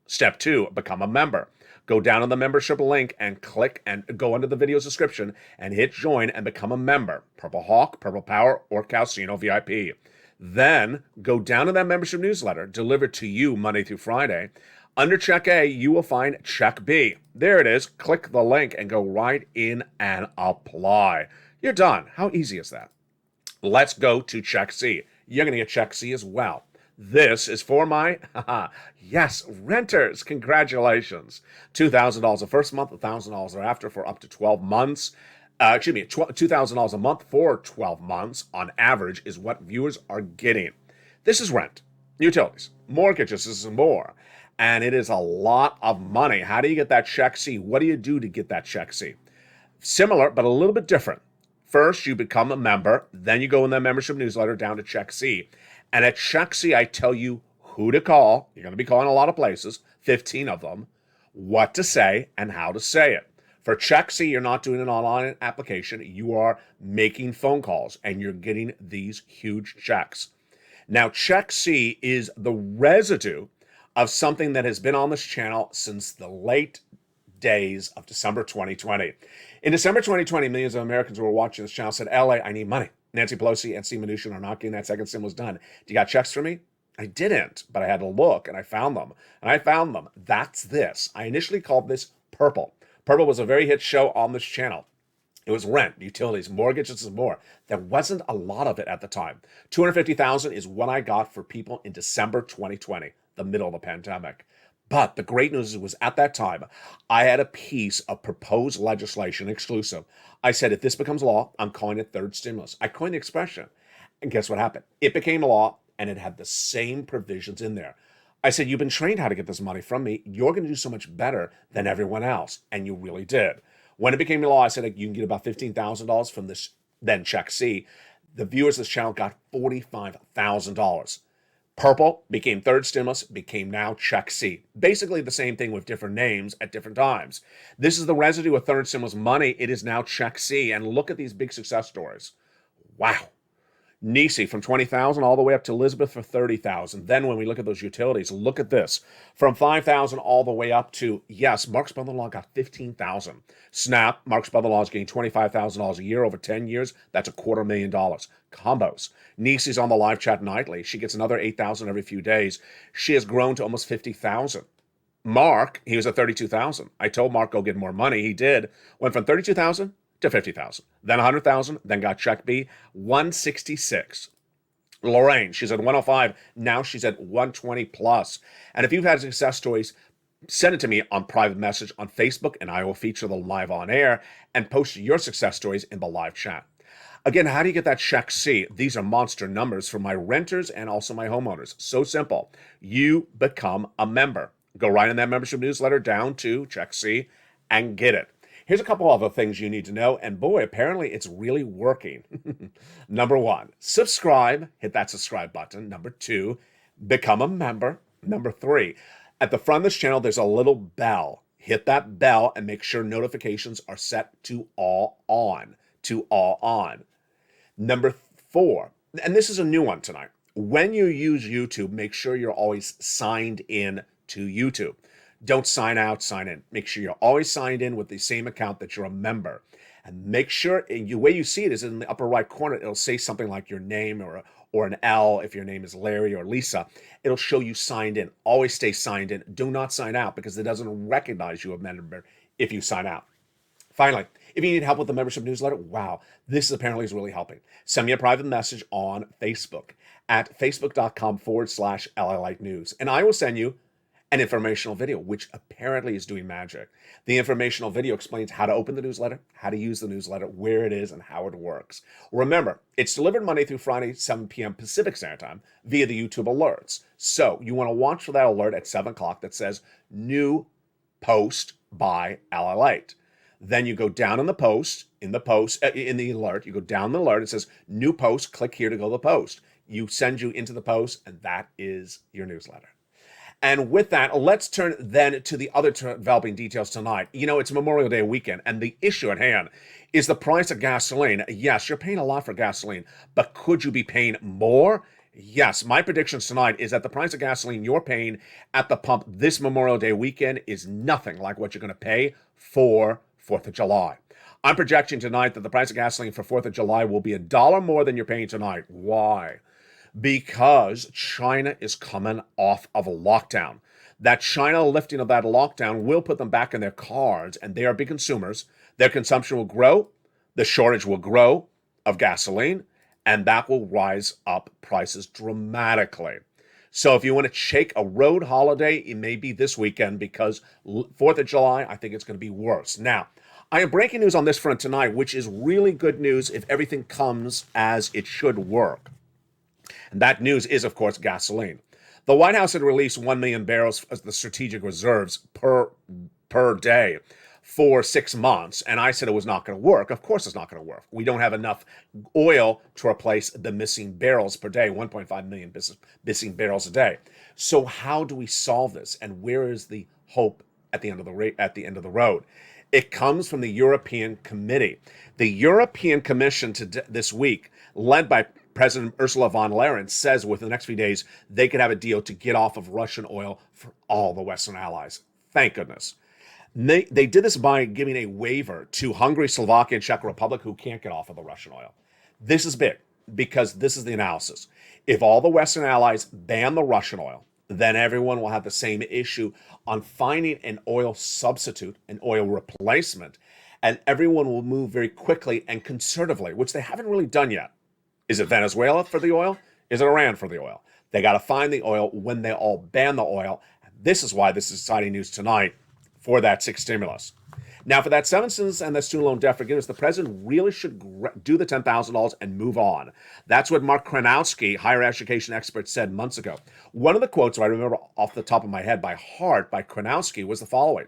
Step two, become a member. Go down on the membership link and click and go under the video's description and hit join and become a member. Purple Hawk, Purple Power, or Casino VIP. Then go down to that membership newsletter delivered to you Monday through Friday. Under Check A, you will find Check B. There it is. Click the link and go right in and apply. You're done. How easy is that? Let's go to Check C. You're going to get Check C as well. This is for my, yes, renters. Congratulations. $2,000 the first month, $1,000 thereafter for up to 12 months. $2,000 a month for 12 months on average is what viewers are getting. This is rent, utilities, mortgages, this is more. And it is a lot of money. How do you get that Check C? What do you do to get that Check C? Similar, but a little bit different. First, you become a member. Then you go in that membership newsletter down to Check C. And at Check C, I tell you who to call. You're going to be calling a lot of places, 15 of them, what to say, and how to say it. For Check C, you're not doing an online application. You are making phone calls, and you're getting these huge checks. Now, Check C is the residue of something that has been on this channel since the late days of December 2020. In December 2020, millions of Americans who were watching this channel said, LA, I need money. Nancy Pelosi and Steve Mnuchin are not getting that second stimulus done. Do you got checks for me? I didn't, but I had to look, and I found them. That's this. I initially called this Purple. Purple was a very hit show on this channel. It was rent, utilities, mortgages, and more. There wasn't a lot of it at the time. $250,000 is what I got for people in December 2020, the middle of the pandemic. But the great news was at that time, I had a piece of proposed legislation exclusive. I said, if this becomes law, I'm calling it third stimulus. I coined the expression. And guess what happened? It became law, and it had the same provisions in there. I said, you've been trained how to get this money from me. You're going to do so much better than everyone else. And you really did. When it became law, I said, you can get about $15,000 from this, then Check C. The viewers of this channel got $45,000. Purple became third stimulus, became now Check C. Basically the same thing with different names at different times. This is the residue of third stimulus money. It is now Check C. And look at these big success stories. Wow. Nisi from $20,000 all the way up to Elizabeth for $30,000. Then when we look at those utilities, look at this. From $5,000 all the way up to, yes, Mark's brother-in-law got $15,000. Snap, Mark's brother-in-law is getting $25,000 a year over 10 years. That's $250,000. Combos. Nisi's on the live chat nightly. She gets another $8,000 every few days. She has grown to almost $50,000. Mark, he was at $32,000. I told Mark, go get more money. He did. Went from $32,000 to $50,000, then $100,000, then got Check B, $166. Lorraine, she's at 105. Now she's at 120 plus. And if you've had success stories, send it to me on private message on Facebook, and I will feature them live on air and post your success stories in the live chat. Again, how do you get that Check C? These are monster numbers for my renters and also my homeowners. So simple. You become a member. Go right in that membership newsletter down to Check C and get it. Here's a couple other things you need to know, and boy, apparently it's really working. Number one, subscribe. Hit that subscribe button. Number two, become a member. Number three, at the front of this channel, there's a little bell. Hit that bell and make sure notifications are set to all on. Number four, and this is a new one tonight. When you use YouTube, make sure you're always signed in to YouTube. Don't sign out, sign in. Make sure you're always signed in with the same account that you're a member. And make sure, the way you see it is in the upper right corner, it'll say something like your name or an L if your name is Larry or Lisa. It'll show you signed in. Always stay signed in. Do not sign out because it doesn't recognize you a member if you sign out. Finally, if you need help with the membership newsletter, wow, this apparently is really helping. Send me a private message on Facebook at facebook.com/LA News. And I will send you an informational video, which apparently is doing magic. The informational video explains how to open the newsletter, how to use the newsletter, where it is, and how it works. Remember, it's delivered Monday through Friday, 7 p.m. Pacific Standard Time via the YouTube alerts. So you want to watch for that alert at 7 o'clock that says, new post by Lalate. Then you go down in the alert, you go down the alert, it says, new post, click here to go to the post. You send you into the post, and that is your newsletter. And with that, let's turn then to the other developing details tonight. You know, it's Memorial Day weekend, and the issue at hand is the price of gasoline. Yes, you're paying a lot for gasoline, but could you be paying more? Yes, my predictions tonight is that the price of gasoline you're paying at the pump this Memorial Day weekend is nothing like what you're going to pay for 4th of July. I'm projecting tonight that the price of gasoline for 4th of July will be $1 more than you're paying tonight. Why? Because China is coming off of a lockdown. That China lifting of that lockdown will put them back in their cars, and they are big consumers. Their consumption will grow, the shortage will grow of gasoline, and that will rise up prices dramatically. So if you want to take a road holiday, it may be this weekend because 4th of July, I think it's going to be worse. Now, I am breaking news on this front tonight, which is really good news if everything comes as it should work. And that news is, of course, gasoline. The White House had released 1 million barrels as the strategic reserves per day for 6 months. And I said it was not going to work. Of course it's not going to work. We don't have enough oil to replace the missing barrels per day, 1.5 million missing barrels a day. So how do we solve this? And where is the hope at the end of the road? It comes from the European Committee. The European Commission this week, led by President Ursula von der Leyen says within the next few days they could have a deal to get off of Russian oil for all the Western allies. Thank goodness. They did this by giving a waiver to Hungary, Slovakia, and Czech Republic, who can't get off of the Russian oil. This is big because this is the analysis. If all the Western allies ban the Russian oil, then everyone will have the same issue on finding an oil substitute, an oil replacement, and everyone will move very quickly and conservatively, which they haven't really done yet. Is it Venezuela for the oil? Is it Iran for the oil? They got to find the oil when they all ban the oil. This is why this is exciting news tonight for that sixth stimulus. Now, for that seventh stimulus and that student loan debt forgiveness, the president really should do the $10,000 and move on. That's what Mark Kranowski, higher education expert, said months ago. One of the quotes I remember off the top of my head by heart by Kranowski was the following.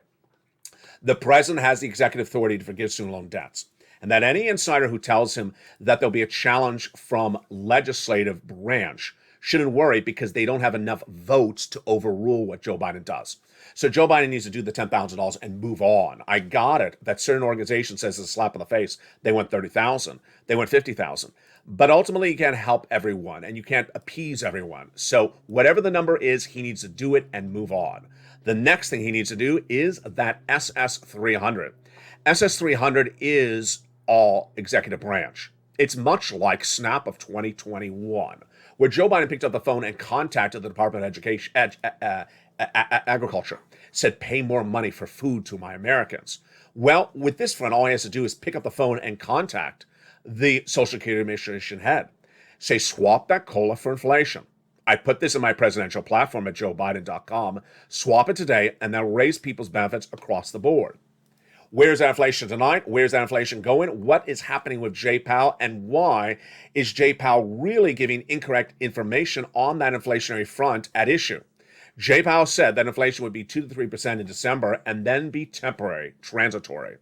The president has the executive authority to forgive student loan debts, and that any insider who tells him that there'll be a challenge from legislative branch shouldn't worry because they don't have enough votes to overrule what Joe Biden does. So Joe Biden needs to do the $10,000 and move on. I got it that certain organization says it's a slap in the face. They want 30,000. They want 50,000. But ultimately, you can't help everyone and you can't appease everyone. So whatever the number is, he needs to do it and move on. The next thing he needs to do is that SS300. SS300 is all executive branch. It's much like SNAP of 2021, where Joe Biden picked up the phone and contacted the Department of Education, Agriculture, said, pay more money for food to my Americans. Well, with this front, all he has to do is pick up the phone and contact the Social Security Administration head. Say, swap that COLA for inflation. I put this in my presidential platform at joebiden.com. Swap it today, and that'll raise people's benefits across the board. Where's that inflation tonight? Where's that inflation going? What is happening with Jay Powell? And why is Jay Powell really giving incorrect information on that inflationary front at issue? Jay Powell said that inflation would be 2 to 3% in December and then be temporary, transitory.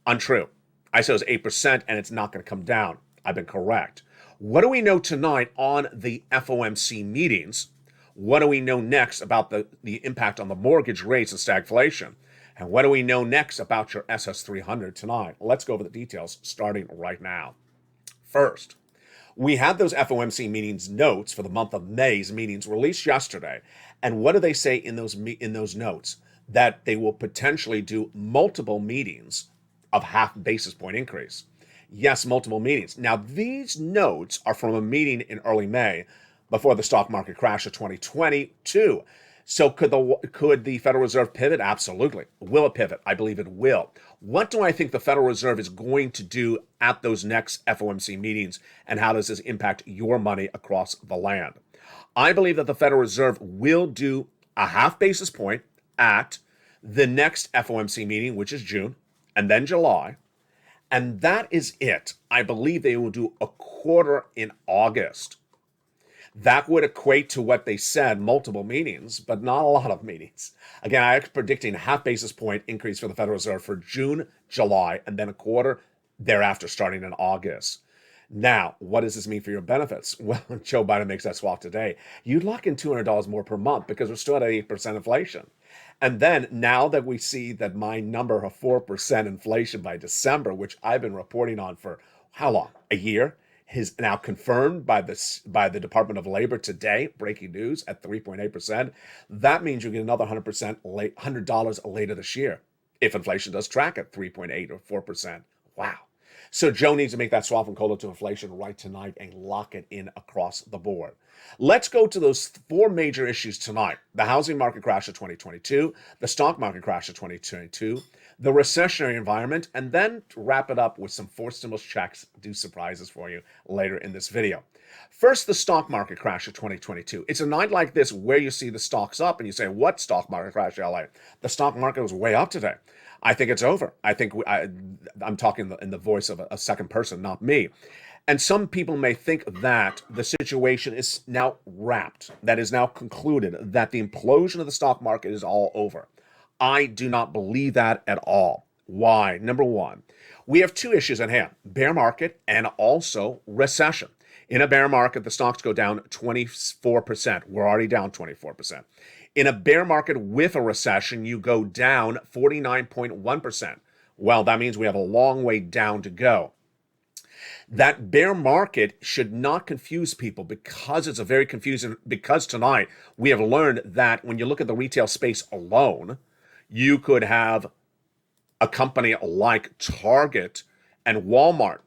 Untrue. I said it was 8% and it's not going to come down. I've been correct. What do we know tonight on the FOMC meetings? What do we know next about the impact on the mortgage rates and stagflation? And what do we know next about your SS300 tonight? Let's go over the details starting right now. First, we had those FOMC meetings notes for the month of May's meetings released yesterday. And what do they say in those notes? That they will potentially do multiple meetings of half basis point increase. Yes, multiple meetings. Now, these notes are from a meeting in early May before the stock market crash of 2022. So could the Federal Reserve pivot? Absolutely. Will it pivot? I believe it will. What do I think the Federal Reserve is going to do at those next FOMC meetings, and how does this impact your money across the land? I believe that the Federal Reserve will do a half basis point at the next FOMC meeting, which is June, and then July. And that is it. I believe they will do a quarter in August. That would equate to what they said, multiple meetings, but not a lot of meetings. Again, I'm predicting a half basis point increase for the Federal Reserve for June, July, and then a quarter thereafter starting in August. Now, what does this mean for your benefits? Well, Joe Biden makes that swap today. You'd lock in $200 more per month because we're still at 8% inflation. And then now that we see that my number of 4% inflation by December, which I've been reporting on for how long? A year? Is now confirmed by the Department of Labor today, breaking news, at 3.8%. That means you get another $100 later this year if inflation does track at 3.8 or 4%. Wow. So Joe needs to make that swap from COLA to inflation right tonight and lock it in across the board. Let's go to those four major issues tonight. The housing market crash of 2022, the stock market crash of 2022, the recessionary environment, and then wrap it up with some forced stimulus checks, do surprises for you later in this video. First, the stock market crash of 2022. It's a night like this where you see the stocks up and you say, what stock market crash, LA? The stock market was way up today. I think it's over. I think I'm talking in the voice of a second person, not me. And some people may think that the situation is now wrapped, that is now concluded, that the implosion of the stock market is all over. I do not believe that at all. Why? Number one, we have two issues at hand, bear market and also recession. In a bear market, the stocks go down 24%. We're already down 24%. In a bear market with a recession, you go down 49.1%. Well, that means we have a long way down to go. That bear market should not confuse people because it's a very confusing, because tonight we have learned that when you look at the retail space alone, you could have a company like Target and Walmart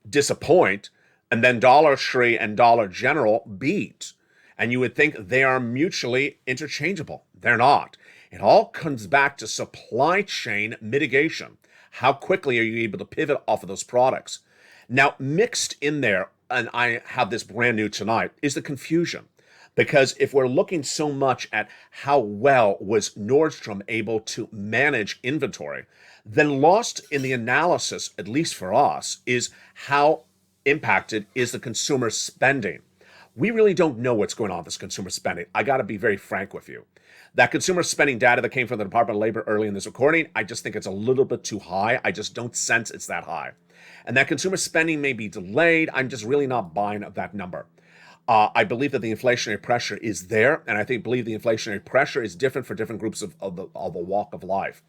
disappoint, and then Dollar Tree and Dollar General beat. And you would think they are mutually interchangeable. They're not. It all comes back to supply chain mitigation. How quickly are you able to pivot off of those products? Now, mixed in there, and I have this brand new tonight, is the confusion. Because if we're looking so much at how well was Nordstrom able to manage inventory, then lost in the analysis, at least for us, is how impacted is the consumer spending. We really don't know what's going on with this consumer spending. I got to be very frank with you. That consumer spending data that came from the Department of Labor early in this recording, I just think it's a little bit too high. I just don't sense it's that high. And that consumer spending may be delayed. I'm just really not buying that number. I believe that the inflationary pressure is there, and I believe the inflationary pressure is different for different groups of the walk of life.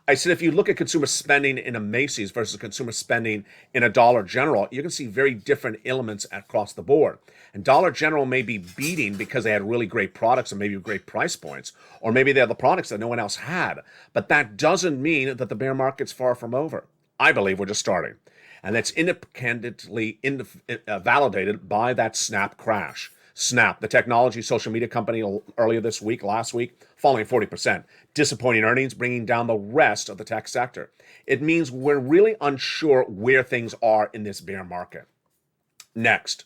I said if you look at consumer spending in a Macy's versus consumer spending in a Dollar General, you can see very different elements across the board. And Dollar General may be beating because they had really great products and maybe great price points, or maybe they have the products that no one else had. But that doesn't mean that the bear market's far from over. I believe we're just starting. And that's independently validated by that Snap crash. Snap, the technology social media company, earlier this week, last week, falling 40%. Disappointing earnings, bringing down the rest of the tech sector. It means we're really unsure where things are in this bear market. Next,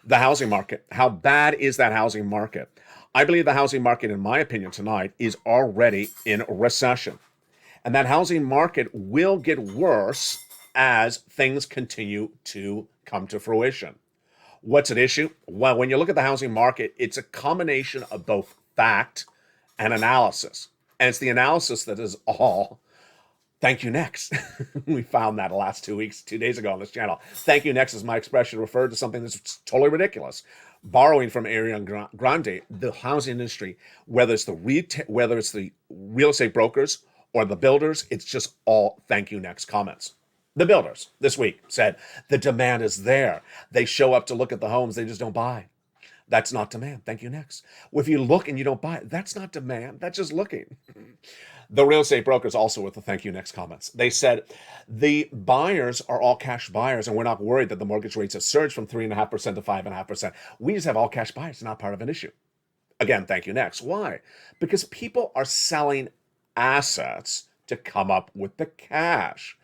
the housing market. How bad is that housing market? I believe the housing market, in my opinion tonight, is already in recession. And that housing market will get worse as things continue to come to fruition. What's at issue? Well, when you look at the housing market, it's a combination of both fact and analysis. And it's the analysis that is all thank you next. We found that the last 2 days ago on this channel. Thank you next is my expression referred to something that's totally ridiculous. Borrowing from Ariana Grande, the housing industry, whether it's the real estate brokers or the builders, it's just all thank you next comments. The builders this week said the demand is there. They show up to look at the homes, they just don't buy. That's not demand. Thank you next. Well, if you look and you don't buy it, that's not demand. That's just looking. The real estate brokers also with the thank you next comments. They said the buyers are all cash buyers and we're not worried that the mortgage rates have surged from 3.5% to 5.5%. We just have all cash buyers, not part of an issue. Again, thank you next. Why? Because people are selling assets to come up with the cash.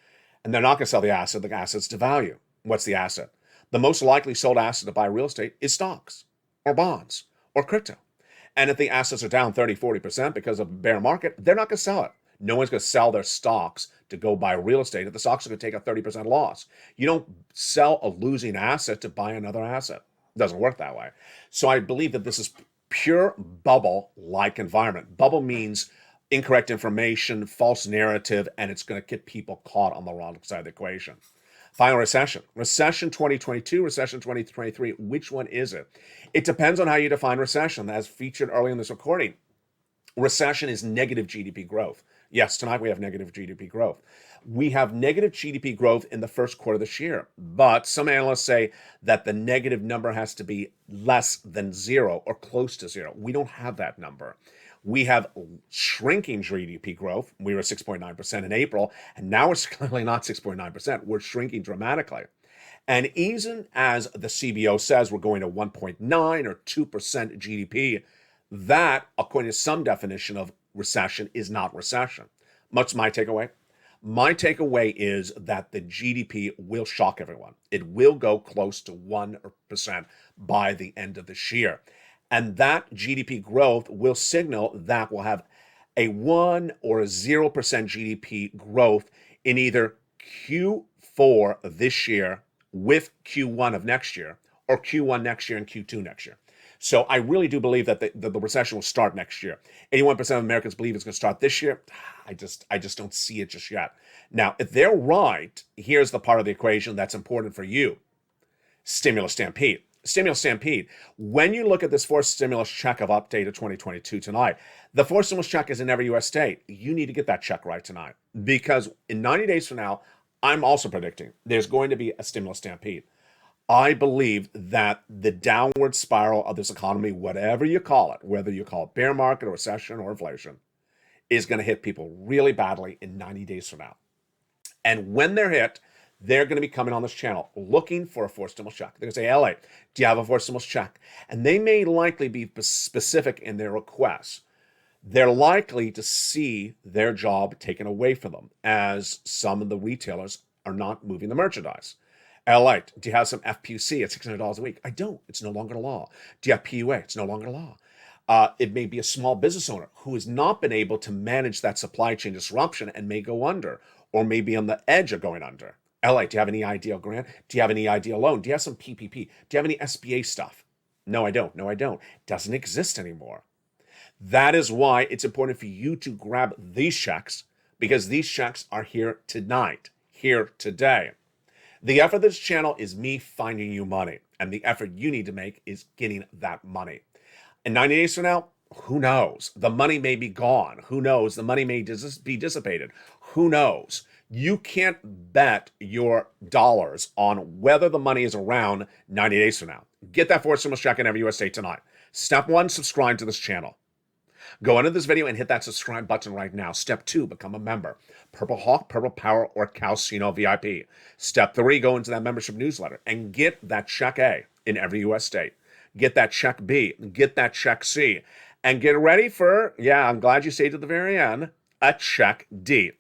And they're not going to sell the asset's to value. What's the asset? The most likely sold asset to buy real estate is stocks or bonds or crypto. And if the assets are down 30, 40% because of a bear market, they're not going to sell it. No one's going to sell their stocks to go buy real estate if the stocks are going to take a 30% loss. You don't sell a losing asset to buy another asset. It doesn't work that way. So I believe that this is pure bubble-like environment. Bubble means incorrect information, false narrative, and it's going to get people caught on the wrong side of the equation. Final recession. Recession 2022, recession 2023. Which one is it? It depends on how you define recession. As featured early in this recording, recession is negative GDP growth. Yes, tonight we have negative GDP growth. We have negative GDP growth in the first quarter of this year, but some analysts say that the negative number has to be less than zero or close to zero. We don't have that number. We have shrinking GDP growth. We were 6.9% in April, and now we're clearly not 6.9%. We're shrinking dramatically. And even as the CBO says we're going to 1.9 or 2% GDP, that, according to some definition of recession, is not recession. What's my takeaway? My takeaway is that the GDP will shock everyone. It will go close to 1% by the end of this year. And that GDP growth will signal that we'll have a 1 or a 0% GDP growth in either Q4 this year with Q1 of next year, or Q1 next year and Q2 next year. So I really do believe that the recession will start next year. 81% of Americans believe it's going to start this year. I just don't see it just yet. Now, if they're right, here's the part of the equation that's important for you. Stimulus stampede. Stimulus stampede. When you look at this fourth stimulus check of update of 2022 tonight, the fourth stimulus check is in every U.S. state. You need to get that check right tonight, because in 90 days from now, I'm also predicting there's going to be a stimulus stampede. I believe that the downward spiral of this economy, whatever you call it, whether you call it bear market or recession or inflation, is going to hit people really badly in 90 days from now. And when they're hit, they're going to be coming on this channel looking for a forced stimulus check. They're going to say, LA, do you have a forced stimulus check? And they may likely be specific in their requests. They're likely to see their job taken away from them, as some of the retailers are not moving the merchandise. LA, do you have some FPC at $600 a week? I don't. It's no longer law. Do you have PUA? It's no longer law. It may be a small business owner who has not been able to manage that supply chain disruption and may go under, or may be on the edge of going under. LA, do you have any ideal grant? Do you have any ideal loan? Do you have some PPP? Do you have any SBA stuff? No, I don't. No, I don't. It doesn't exist anymore. That is why it's important for you to grab these checks, because these checks are here tonight, here today. The effort of this channel is me finding you money, and the effort you need to make is getting that money. And 90 days from now, who knows? The money may be gone. Who knows? The money may be dissipated. Who knows? You can't bet your dollars on whether the money is around 90 days from now. Get that forced stimulus check in every U.S. state tonight. Step 1, subscribe to this channel. Go under this video and hit that subscribe button right now. Step 2, become a member. Purple Hawk, Purple Power, or Calcino VIP. Step 3, go into that membership newsletter and get that check A in every U.S. state. Get that check B, get that check C, and get ready for, yeah, I'm glad you stayed to the very end, a check D.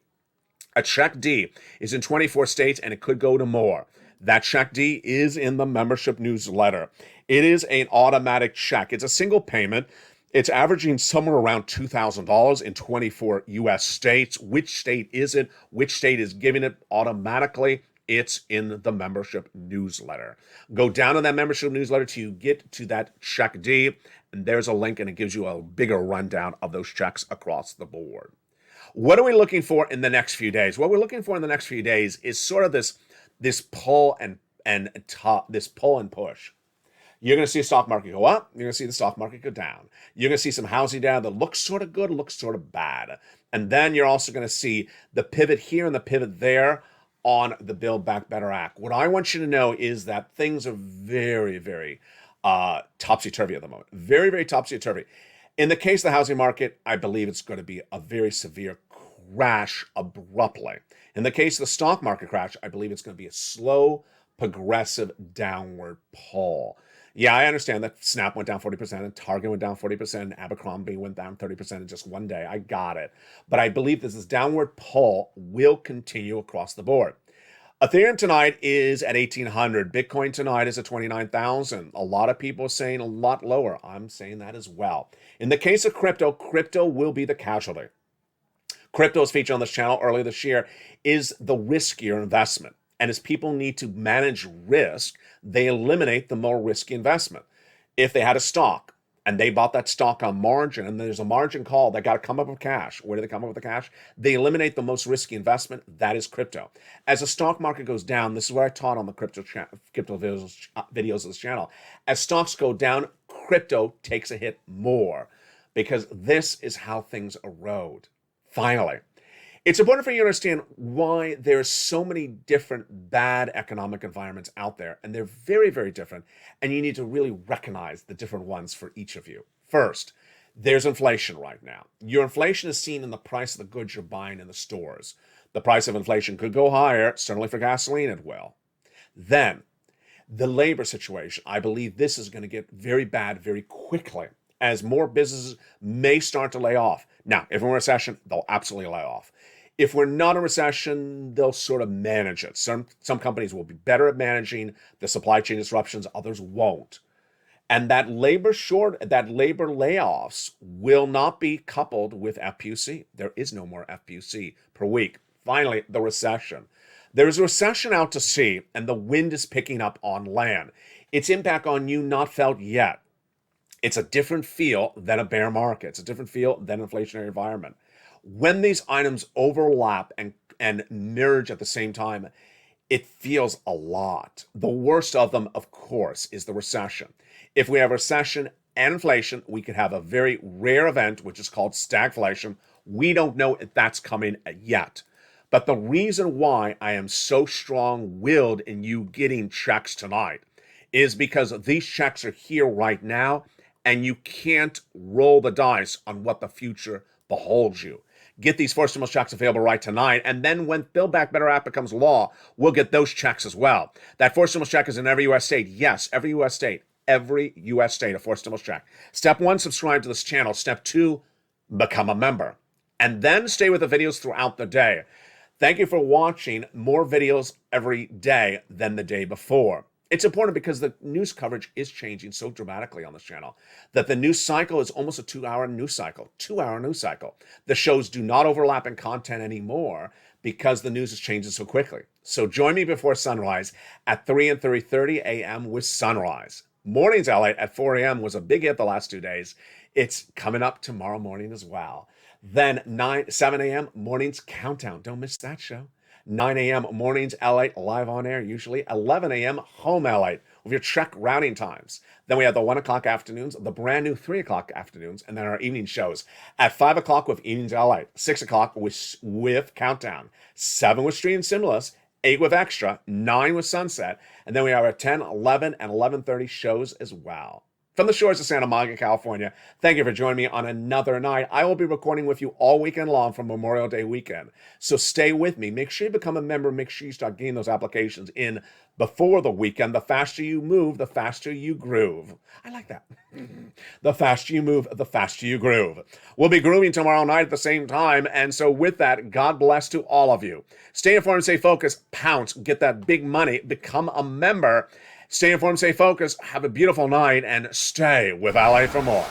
A check D is in 24 states, and it could go to more. That check D is in the membership newsletter. It is an automatic check. It's a single payment. It's averaging somewhere around $2,000 in 24 U.S. states. Which state is it? Which state is giving it automatically? It's in the membership newsletter. Go down to that membership newsletter till you get to that check D, and there's a link, and it gives you a bigger rundown of those checks across the board. What are we looking for in the next few days? What we're looking for in the next few days is sort of this pull and push. You're going to see the stock market go up. You're going to see the stock market go down. You're going to see some housing data that looks sort of good, looks sort of bad. And then you're also going to see the pivot here and the pivot there on the Build Back Better Act. What I want you to know is that things are very, very topsy-turvy at the moment. Very, very topsy-turvy. In the case of the housing market, I believe it's going to be a very severe crash abruptly. In the case of the stock market crash, I believe it's going to be a slow, progressive downward pull. Yeah, I understand that Snap went down 40% and Target went down 40% and Abercrombie went down 30% in just one day. I got it. But I believe this downward pull will continue across the board. Ethereum tonight is at 1,800. Bitcoin tonight is at 29,000. A lot of people are saying a lot lower. I'm saying that as well. In the case of crypto, crypto will be the casualty. Crypto's featured on this channel earlier this year is the riskier investment. And as people need to manage risk, they eliminate the more risky investment. If they had a stock and they bought that stock on margin and there's a margin call, they got to come up with cash. Where do they come up with the cash? They eliminate the most risky investment. That is crypto. As the stock market goes down, this is what I taught on the crypto videos of this channel. As stocks go down, crypto takes a hit more because this is how things erode. Finally, it's important for you to understand why there's so many different bad economic environments out there, and they're very, very different, and you need to really recognize the different ones for each of you. First, there's inflation right now. Your inflation is seen in the price of the goods you're buying in the stores. The price of inflation could go higher, certainly for gasoline it will. Then, the labor situation. I believe this is going to get very bad very quickly as more businesses may start to lay off. Now, if we're in a recession, they'll absolutely lay off. If we're not in a recession, they'll sort of manage it. Some companies will be better at managing the supply chain disruptions, others won't. And that labor layoffs will not be coupled with FPUC. There is no more FPUC per week. Finally, the recession. There is a recession out to sea, and the wind is picking up on land. Its impact on you not felt yet. It's a different feel than a bear market. It's a different feel than an inflationary environment. When these items overlap and merge at the same time, it feels a lot. The worst of them, of course, is the recession. If we have recession and inflation, we could have a very rare event, which is called stagflation. We don't know if that's coming yet. But the reason why I am so strong-willed in you getting checks tonight is because these checks are here right now, and you can't roll the dice on what the future beholds you. Get these 4 stimulus checks available right tonight, and then when Build Back Better Act becomes law, we'll get those checks as well. That 4 stimulus check is in every U.S. state. Yes, every U.S. state. Every U.S. state, a 4 stimulus check. Step 1, subscribe to this channel. Step 2, become a member. And then stay with the videos throughout the day. Thank you for watching. More videos every day than the day before. It's important because the news coverage is changing so dramatically on this channel that the news cycle is almost a 2-hour news cycle. 2-hour news cycle. The shows do not overlap in content anymore because the news is changing so quickly. So join me before sunrise at 3 and 3:30 a.m. with Sunrise. Mornings Lalate at 4 a.m. was a big hit the last 2 days. It's coming up tomorrow morning as well. Then 7 a.m. Mornings Countdown. Don't miss that show. 9 a.m. Mornings Lalate live on air, usually 11 a.m. Home Lalate with your Trek routing times. Then we have the 1 o'clock afternoons, the brand new 3 o'clock afternoons, and then our evening shows at 5 o'clock with Evenings Lalate, 6 o'clock with Countdown, 7 with Stream Stimulus, 8 with Extra, 9 with Sunset, and then we have our 10, 11, and 11:30 shows as well. From the shores of Santa Monica, California, thank you for joining me on another night. I will be recording with you all weekend long from Memorial Day weekend. So stay with me. Make sure you become a member. Make sure you start getting those applications in before the weekend. The faster you move, the faster you groove. I like that. The faster you move, the faster you groove. We'll be grooving tomorrow night at the same time. And so with that, God bless to all of you. Stay informed, stay focused, pounce, get that big money, become a member. Stay informed, stay focused, have a beautiful night, and stay with Lalate for more.